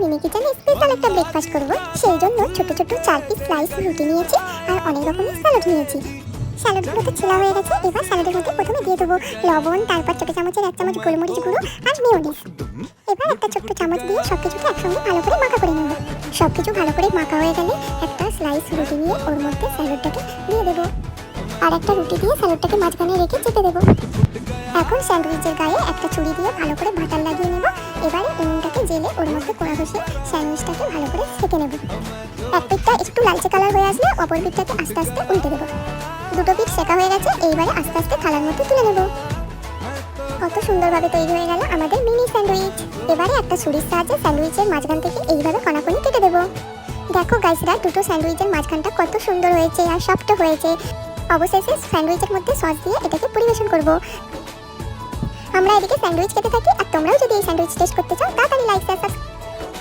Mini কিচেনে special একটা breakfast করব। সেই জন্য ছোট ছোট 4 পিস স্লাইস রুটি নিয়েছি আর অনেক রকমের স্যালাড নিয়েছি। স্যালাডগুলো তো ছেলা হয়ে গেছে। এবার স্যালাডের মধ্যে প্রথমে দিয়ে দেবো লবণ, তারপর ছোট চামচের 1 চামচ গোলমরিচ গুঁড়ো আর মেয়োনিজ। এবার একটা ছোট্ট চামচ দিয়ে সবকিছুকে একসঙ্গে ভালো করে মাখা করে নেব। সবকিছু ভালো করে মাখা হয়ে গেলে একটা স্লাইস রুটি নিয়ে ওর মধ্যে স্যালাডটাকে দিয়ে দেবো আর একটা রুটি দিয়ে স্যালাডটাকে মাঝখানে রেখে চেপে দেবো। এখন স্যান্ডউইচের গায়ে একটা ছুরি দিয়ে ভালো করে বাটার লাগিয়ে নেব। এবারে উনুনটাকে জেলে ওর মধ্যে কড়া বসিয়ে স্যান্ডউইচটাকে ভালো করে সেঁকে নেব। এক পিঠটা একটু লালচে কালার হয়ে আসলে অপর পিঠটাকে আস্তে আস্তে উল্টে দেবো। দুটো পিঠ সেঁকা হয়ে গেছে। এইবারে আস্তে আস্তে থালার মধ্যে তুলে নেব। কত সুন্দরভাবে তৈরি হয়ে গেল আমাদের মিনি স্যান্ডউইচ। এবারে একটা ছুরির সাহায্যে স্যান্ডউইচের মাঝখান থেকে এইভাবে কণাকণি কেটে দেবো। দেখো গাইসরা, দুটো স্যান্ডউইচের মাঝখানটা কত সুন্দর হয়েছে আর সফট হয়েছে। অবশেষে স্যান্ডউইচের মধ্যে সস দিয়ে এটাকে পরিবেশন করব। আমরা এদিকে স্যান্ডউইচ খেতে থাকি, আর তোমরাও যদি এই স্যান্ডউইচ টেস্ট করতে চাও তাড়াতাড়ি লাইক শেয়ার